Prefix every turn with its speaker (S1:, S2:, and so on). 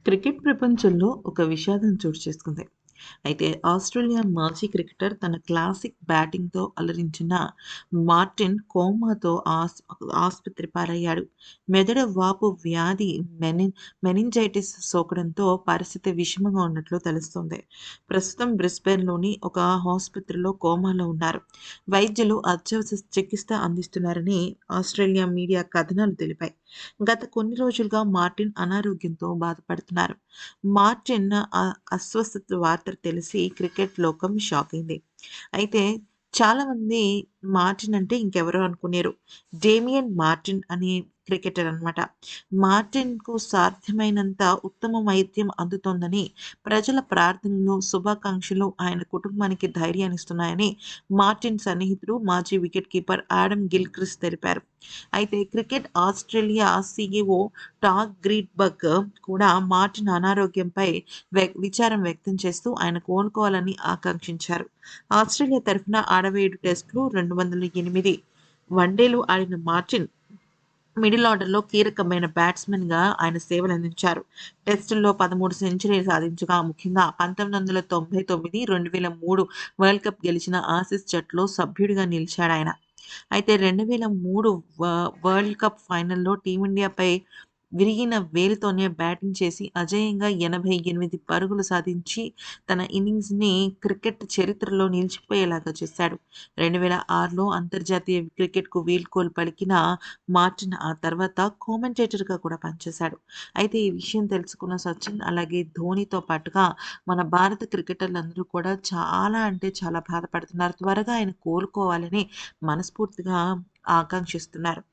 S1: Cricket ప్రపంచంలో ఒక విషాదం చోటు చేసుకుంది. అయితే ఆస్ట్రేలియా మాజీ క్రికెటర్ తన క్లాసిక్ బ్యాటింగ్‌తో అలరించిన మార్టిన్ కోమాతో ఆస్పత్రి పాలయ్యాడు. మెదడు వాపు వ్యాధి మెనింజైటిస్ సోకడంతో పరిస్థితి విషమంగా ఉన్నట్లు తెలుస్తోంది. ప్రస్తుతం బ్రిస్బేన్‌లోని ఒక ఆసుపత్రిలో కోమాలో ఉన్నారు. వైద్యులు అత్యవసర చికిత్స అందిస్తున్నారని ఆస్ట్రేలియా మీడియా కథనాలు తెలిపాయి. గత కొన్ని రోజులుగా మార్టిన్ అనారోగ్యంతో బాధపడుతున్నారు. మార్టిన్ అస్వస్థత వార్త తెలిసి క్రికెట్ లోకం షాక్ అయింది. అయితే చాలామంది మార్టిన్ అంటే ఇంకెవరో అనుకునేరు. డేమియన్ మార్టిన్ అనే క్రికెటర్ అనమాట. మార్టిన్‌కు సాధ్యమైనంత ఉత్తమ వైద్యం అందుతోందని, ప్రజల ప్రార్థనలు, శుభాకాంక్షలు ఆయన కుటుంబానికి ధైర్యాన్నిస్తున్నాయని మార్టిన్ సన్నిహితుడు, మాజీ వికెట్ కీపర్ ఆడమ్ గిల్‌క్రిస్ట్ తెలిపారు. అయితే క్రికెట్ ఆస్ట్రేలియా సీఈఓ టాడ్ గ్రీన్బర్గ్ కూడా మార్టిన్ అనారోగ్యంపై విచారం వ్యక్తం చేస్తూ ఆయన కోలుకోవాలని ఆకాంక్షించారు. ఆస్ట్రేలియా తరఫున 67 టెస్టులు, 208 వన్డేలు ఆడిన మార్టిన్ మిడిల్ ఆర్డర్‌లో కీలకమైన బ్యాట్స్‌మన్‌గా ఆయన సేవలందించారు. టెస్టుల్లో 13 సెంచరీలు సాధించగా, ముఖ్యంగా 1999, 2003 వరల్డ్ కప్ గెలిచిన ఆసీస్ జట్టులో సభ్యుడిగా నిలిచాడాయన. అయితే 2003 వరల్డ్ కప్ ఫైనల్‌లో టీమిండియాపై విరిగిన వేలితోనే బ్యాటింగ్ చేసి అజేయంగా 88 పరుగులు సాధించి తన ఇన్నింగ్స్‌ని క్రికెట్ చరిత్రలో నిలిచిపోయేలాగా చేశాడు. 2006లో అంతర్జాతీయ క్రికెట్‌కు వీడ్కోలు పలికిన మార్టిన్ ఆ తర్వాత కామెంటేటర్‌గా కూడా పనిచేశాడు. అయితే ఈ విషయం తెలుసుకున్న సచిన్, అలాగే ధోనీతో పాటుగా మన భారత క్రికెటర్లందరూ కూడా చాలా అంటే చాలా బాధపడుతున్నారు. త్వరగా ఆయన కోలుకోవాలని మనస్ఫూర్తిగా ఆకాంక్షిస్తున్నారు.